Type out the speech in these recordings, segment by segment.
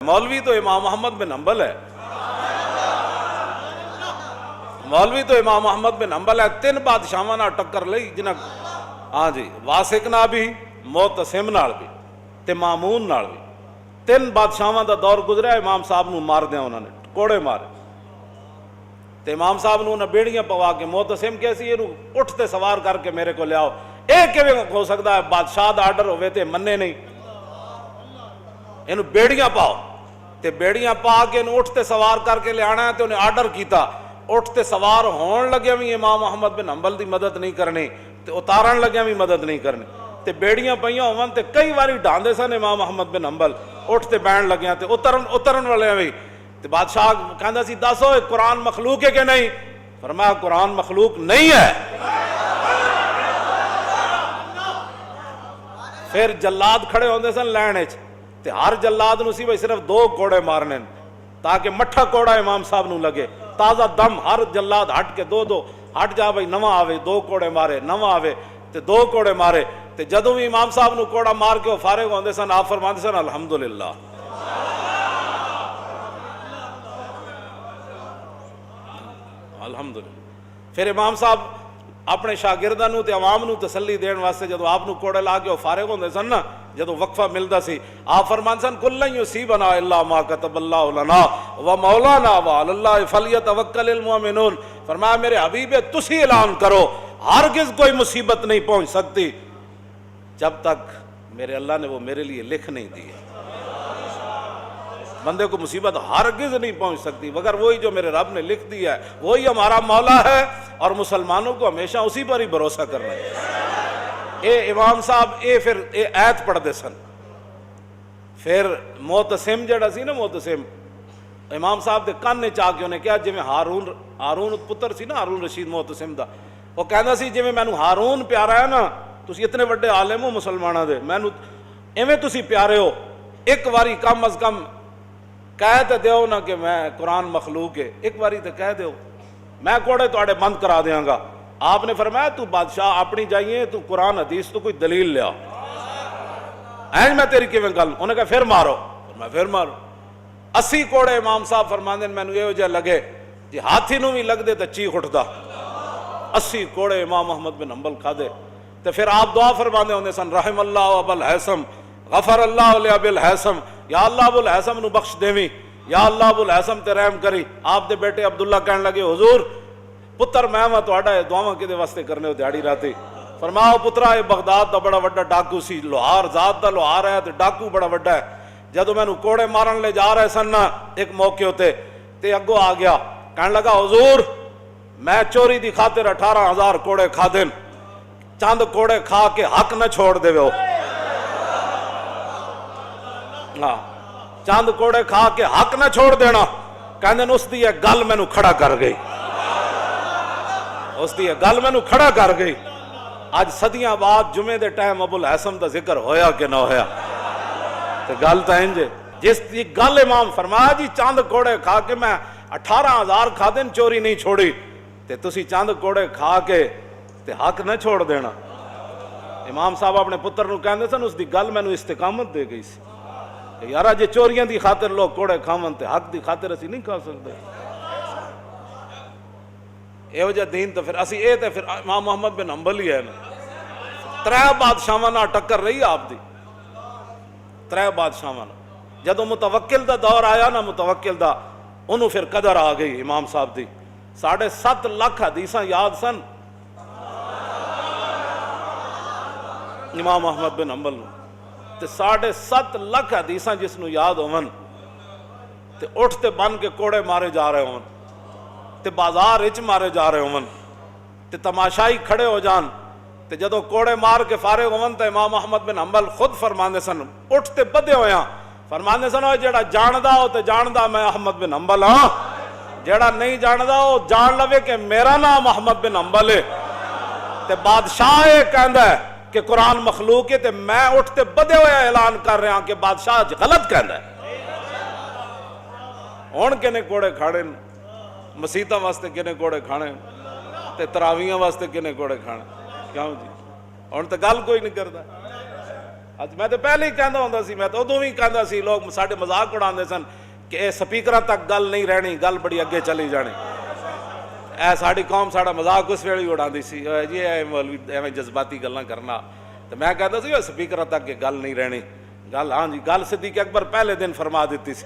مولوی تو امام محمد بن حنبل ہے، مولوی تو امام محمد بن حنبل ہے۔ تین بادشاہاں نال ٹکر لئی جنہاں، ہاں جی، واسق نال بھی، معتصم نال بھی تے مامون نال بھی۔ تین بادشاہاں دا دور گزریا، امام صاحب نو مار دیا انہوں نے، کوڑے مارے تے امام صاحب نو انہیں بیڑیاں پوا کے، معتصم کیسی یہ اٹھتے سوار کر کے میرے کو لے آؤ۔ ایک کیویں ہو سکتا ہے بادشاہ دا آرڈر ہوئے تے مننے نہیں، انہوں بیڑیاں پاؤ تے بیڑیاں پا کے انہوں اٹھتے سوار کر کے لے آنا ہے تے انہیں آرڈر کیتا۔ اٹھتے سوار ہون لگے بھی امام محمد بن حنبل دی مدد نہیں کرنی تے اتارن لگے بھی مدد نہیں کرنی تے بیڑیاں پئیاں ہون تے کئی واری ڈھاندے سن امام محمد بن حنبل، اٹھتے بین لگے تے اترن والے بھی تے بادشاہ کہندا سی دسو قرآن مخلوق ہے کہ نہیں؟ فرمایا قرآن مخلوق نہیں ہے۔ پھر جلاد کھڑے ہوندے سن لین وچ تے ہر جلاد نو سی بھئی صرف 2 کوڑے مارنے تاکہ مٹھا کوڑا امام صاحب نو لگے، تازہ دم ہر جلاد ہٹ کے 2 ہٹ جا بھئی نواں آوے 2 کوڑے مارے، نواں آوے تے 2 کوڑے مارے تے جدوں بھی امام صاحب نو کوڑا مار کے وہ فارغ ہوندے سن، آپ فرماندے سن الحمدللہ۔ الحمدللہ۔ پھر امام صاحب اپنے شاگرداں نو تے عوام نو تسلی دین واسطے جدوں آپ نو کوڑے لا کے وہ فارغ ہوندے سن نا، جدوں وقفہ ملدا سی، آپ فرماندے سن کلن یصیبنا الا ما کتب اللہ لنا ومولانا وعلی اللہ فلیتوکل المؤمنون۔ فرمایا میرے حبیب تسی اعلان کرو ہرگز کوئی مصیبت نہیں پہنچ سکتی جب تک میرے اللہ نے وہ میرے لیے لکھ نہیں دی ہے۔ بندے کو مصیبت ہرگز نہیں پہنچ سکتی مگر وہی جو میرے رب نے لکھ دیا ہے، وہی ہمارا مولا ہے، اور مسلمانوں کو ہمیشہ اسی پر ہی بھروسہ کرنا ہے۔ اے امام صاحب پھر آیت پڑھ دے سن۔ پھر معتصم جڑا سی نا، معتصم امام صاحب دے کان نے چاہ کے انہیں کہا جی میں ہارون پتر سی نا، ہارون رشید معتصم دا، وہ کہندا سی جی میں نو ہارون پیارا ہے نا، تسی اتنے بڑے عالم ہو مسلمانوں دے، میں نو ایویں تسی پیارے ہو، ایک واری کم از کم کہہ تے دیو نا کہ میں قرآن مخلوق ہے، ایک واری تے کہہ دیو، میں کوڑے توڑے بند کرا دیاں گا۔ آپ نے فرمایا تو بادشاہ اپنی جائیے، تو قرآن حدیث تو کوئی دلیل لیا، اینج میں تیری کیویں گل؟ انہیں کہا پھر مارو، میں پھر مارو۔ 80 کوڑے امام صاحب فرماندے مینوں ایہو جہا لگے جی ہاتھی نو بھی لگ دے تے چیخ اٹھدا۔ 80 کوڑے امام محمد بن حنبل کھا دے تے پھر آپ دعا فرماندے ہوندے سن رحم اللہ ابا الحیثم غفر اللہ لابی الحیثم، یا اللہ ابو الحیثم نو بخش دیویں، یا اللہ ابو الحیثم تے رحم کری۔ آپ دے بیٹے عبداللہ کہن لگے حضور پتر میں تہاڈا دعاواں کدے واسطے کرنے ہو دیہڑی راتی؟ فرماؤ پترا یہ بغداد دا بڑا وڈا ڈاکو سی، لوہار ذات دا لوہار ہے تے ڈاکو بڑا وڈا ہے۔ جدو میں کوڑے مارن لے جا رہے سن ایک موقع ہوتے تے اگو آ گیا، کہنے لگا حضور میں چوری دی خاطر 18,000 کوڑے کھا دین، چند کوڑے کھا کے حق نہ چھوڑ دے ہو۔ ہاں چند کوڑے کھا کے حق نہ چھوڑ دینا، کہندے اس دی ایک گل مینوں کھڑا کر گئی، اس دی ایک گل مینوں کھڑا کر گئی۔ آج صدیاں بعد جمعے دے ٹائم ابو الحیثم دا ذکر ہویا کہ نہ ہویا؟ تے گل تا انج جس دی گل امام فرمایا جی چند کوڑے کھا کے میں 18,000 کھا دین چوری نہیں چھوڑی، تے تسی چند کوڑے کھا کے تے حق نہ چھوڑ دینا۔ امام صاحب اپنے پتر نو کہندے سن اس دی گل مینوں استقامت دے گئی سی کہ یارا جے چوریاں دی خاطر لوگ کوڑے کھاون تے حق دی خاطر اسی نہیں کھا سکتے۔ ایہو جہا دین تو پھر اسی تے پھر امام محمد بن حنبل ہی ہے نا۔ 3 بادشاہاں نال ٹکر رہی آپ دی، 3 بادشاہاں نال۔ جدوں متوکل دا دور آیا نا، متوکل دا انہوں پھر قدر آ گئی امام صاحب دی۔ 7.5 لاکھ حدیثاں یاد سن امام محمد بن حنبل نو، تے 7.5 لاکھ حدیثاں جس نو یاد ہون تے اٹھتے بن کے کوڑے مارے جا رہے ہون تے بازار وچ مارے جا رہے ہون تے تماشائی کھڑے ہو جان تے جدوں کوڑے مار کے فارغ ہون تے امام محمد بن حنبل خود فرماندے سن، اٹھتے بدے ہویاں فرماندے سن جیڑا جاندا ہو تے جاندا میں احمد بن حنبل ہاں، جیڑا نہیں جاندا ہو جان لوے کہ میرا نام احمد بن حنبل ہے۔ تے بادشاہ یہ کہندا ہے کہ قرآن مخلوق ہے تے میں اٹھتے بدے ہوئے اعلان کر رہا ہوں کہ بادشاہ غلط کہندا ہے۔ ہن کنے کوڑے کھاڑے مسیتاں واسطے، کنے کوڑے کھانے تے تراویحاں واسطے، کنے کوڑے کھانے، کیوں جی؟ ہن تے گل کوئی نہیں کردا۔ ਅੱਜ ਮੈਂ ਤਾਂ ਪਹਿਲੇ ਹੀ ਕਹਿੰਦਾ ਹੁੰਦਾ ਸੀ, ਮੈਂ ਤਾਂ ਉਦੋਂ ਵੀ ਕਹਿੰਦਾ ਸੀ, ਲੋਕ ਸਾਡੇ ਮਜ਼ਾਕ ਉਡਾਉਂਦੇ ਸਨ ਕਿ ਇਹ ਸਪੀਕਰਾਂ ਤੱਕ ਗੱਲ ਨਹੀਂ ਰਹਿਣੀ, ਗੱਲ ਬੜੀ ਅੱਗੇ ਚਲੀ ਜਾਣੀ। ਇਹ ਸਾਡੀ ਕੌਮ ਸਾਡਾ ਮਜ਼ਾਕ ਉਸ ਵੇਲੇ ਹੀ ਉਡਾਉਂਦੀ ਸੀ, ਜੀ ਇਹ ਮੌਲਵੀ ਐਵੇਂ ਜਜ਼ਬਾਤੀ ਗੱਲਾਂ ਕਰਨਾ। ਤੇ ਮੈਂ ਕਹਿੰਦਾ ਸੀ ਸਪੀਕਰਾਂ ਤੱਕ ਇਹ ਗੱਲ ਨਹੀਂ ਰਹਿਣੀ ਗੱਲ। ਹਾਂ ਜੀ, ਗੱਲ ਸਿੱਦੀਕ ਅਕਬਰ ਪਹਿਲੇ ਦਿਨ ਫਰਮਾ ਦਿੱਤੀ ਸੀ।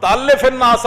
ਤਾਲਿਫ الناس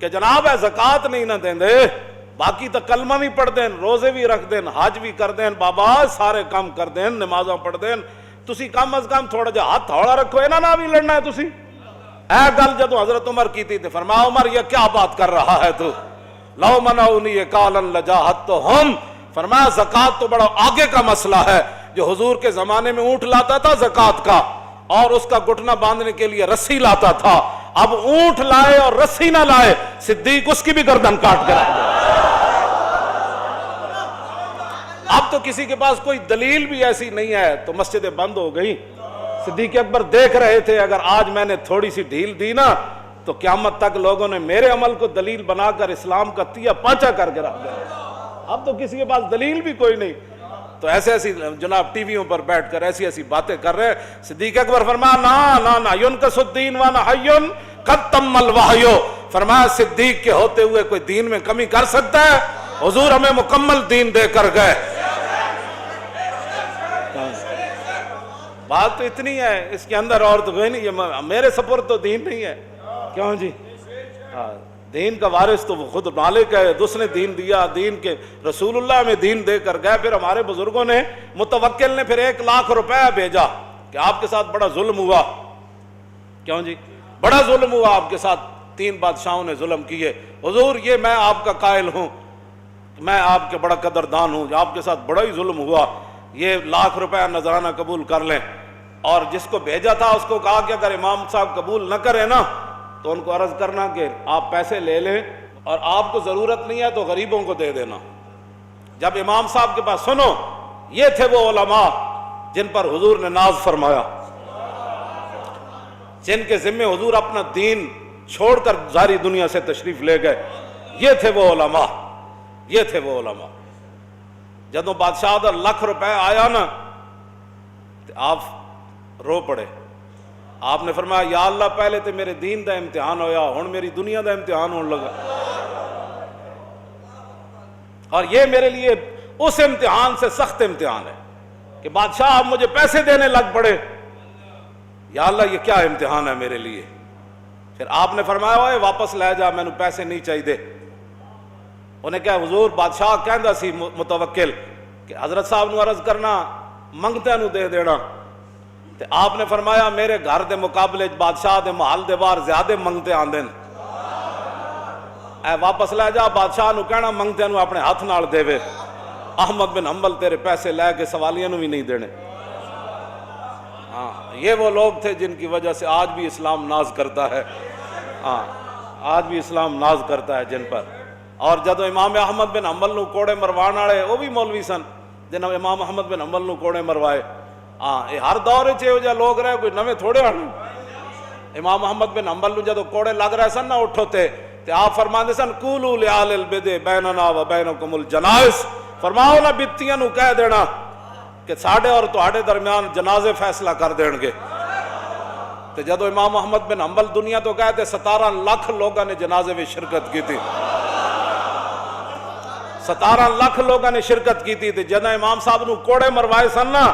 کہ جناب ہے زکات نہیں نہ دیں دے، باقی تو کلمہ بھی پڑھ دیں، روزے بھی رکھ دیں، حج بھی کر دیں، بابا سارے کام کر دیں، نمازاں پڑھ دیں، تسی کم از کم تھوڑا جہا ہاتھ تھوڑا رکھو، انہاں نہ بھی لڑنا ہے تسی۔ اے گل جدو حضرت عمر کی تھی فرمایا عمر یہ کیا بات کر رہا ہے تو، لو منعونی قالا لجاہدتہم، فرمایا زکات تو بڑا آگے کا مسئلہ ہے۔ جو حضور کے زمانے میں اونٹ لاتا تھا زکات کا اور اس کا گھٹنا باندھنے کے لیے رسی لاتا تھا، اب اونٹ لائے اور رسی نہ لائے، صدیق اس کی بھی گردن کاٹ کر آئے۔ اب تو کسی کے پاس کوئی دلیل بھی ایسی نہیں ہے تو مسجدیں بند ہو گئی۔ صدیق اکبر دیکھ رہے تھے اگر آج میں نے تھوڑی سی ڈھیل دی نا تو قیامت تک لوگوں نے میرے عمل کو دلیل بنا کر اسلام کا تیا پانچا کر کے رکھ دیا۔ اب تو کسی کے پاس دلیل بھی کوئی نہیں، تو ایسے ایسی جناب ٹی ویوں پر بیٹھ کر ایسی ایسی باتیں کر رہے۔ صدیق اکبر فرمایا نا نا نا ينقص الدین وانا حی قد تم الوحی، فرمایا صدیق کے ہوتے ہوئے کوئی دین میں کمی کر سکتا ہے؟ حضور ہمیں مکمل دین دے کر گئے۔ بات تو اتنی ہے، اس کے اندر اور تو کوئی نہیں، یہ میرے سپرد تو دین نہیں ہے۔ کیوں جی، دین کا وارث تو وہ خود مالک ہے، اس نے دین دیا، دین کے رسول اللہ میں دین دے کر گئے۔ پھر ہمارے بزرگوں نے متوکل نے پھر 1 لاکھ روپے بھیجا کہ آپ کے ساتھ بڑا ظلم ہوا۔ کیوں جی، بڑا ظلم ہوا آپ کے ساتھ، 3 بادشاہوں نے ظلم کیے، حضور یہ میں آپ کا قائل ہوں، میں آپ کے بڑا قدردان ہوں، آپ کے ساتھ بڑا ہی ظلم ہوا، یہ 1 لاکھ روپے نذرانہ قبول کر لیں۔ اور جس کو بھیجا تھا اس کو کہا کہ اگر امام صاحب قبول نہ کرے نا تو ان کو عرض کرنا کہ آپ پیسے لے لیں اور آپ کو ضرورت نہیں ہے تو غریبوں کو دے دینا۔ جب امام صاحب کے پاس سنو، یہ تھے وہ علماء جن پر حضور نے ناز فرمایا، جن کے ذمے حضور اپنا دین چھوڑ کر ساری دنیا سے تشریف لے گئے، یہ تھے وہ علماء، یہ تھے وہ علماء۔ جدوں بادشاہ دا 1 لاکھ روپے آیا نا تو آپ رو پڑے۔ آپ نے فرمایا یا اللہ پہلے تو میرے دین دا امتحان ہویا، ہن میری دنیا دا امتحان ہونے لگا، اور یہ میرے لیے اس امتحان سے سخت امتحان ہے کہ بادشاہ آپ مجھے پیسے دینے لگ پڑے، یا اللہ یہ کیا امتحان ہے میرے لیے۔ پھر آپ نے فرمایا اوے واپس لے جا، میں نے پیسے نہیں چاہیے۔ انہیں کہا حضور بادشاہ کہندا سی متوکل کہ حضرت صاحب نو عرض کرنا منگتے نو دے دینا، تے آپ نے فرمایا میرے گھر دے مقابلے بادشاہ دے محل دے باہر زیادہ منگتے آندے، اے واپس لے جا، بادشاہ نو کہنا منگتے نو اپنے ہاتھ نال دے وے، احمد بن حنبل تیرے پیسے لے کے سوالیاں نو بھی نہیں دینے۔ ہاں یہ وہ لوگ تھے جن کی وجہ سے آج بھی اسلام ناز کرتا ہے، ہاں آج بھی اسلام ناز کرتا ہے جن پر۔ اور جدو امام احمد بن حنبل نو کوڑے مروان والے وہ بھی مولوی سن جنہوں امام احمد بن حنبل نو کوڑے مروائے۔ ہاں یہ ہر دور چ لوگ رہے، کوئی نویں تھوڑے ہن۔ امام احمد بن حنبل نو جدو کوڑے لگ رہے سن نہ اٹھو تے آپ فرماندے سن قولوا لأہل البدع بیننا و بینکم الجنائز، فرماؤ نا بتیاں نو کہہ دینا کہ ساڈے اور تہاڈے درمیان جنازے فیصلہ کر دین گے۔ تے جدو امام احمد بن حنبل دنیا تو گئے تے 17 لاکھ لوگوں نے جنازے میں شرکت کی تھی، 17 لاکھ لوگوں نے شرکت کی تھی۔ تے جدو امام صاحب نو کوڑے مروائے سن نا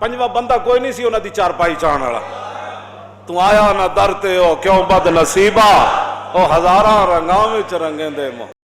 5واں بندہ کوئی نہیں سی انہاں دی چارپائی چاہن والا۔ تو آیا نہ درتے ہو کیوں بد نصیبہ، او ہزاراں رنگاں وچ رنگیں دے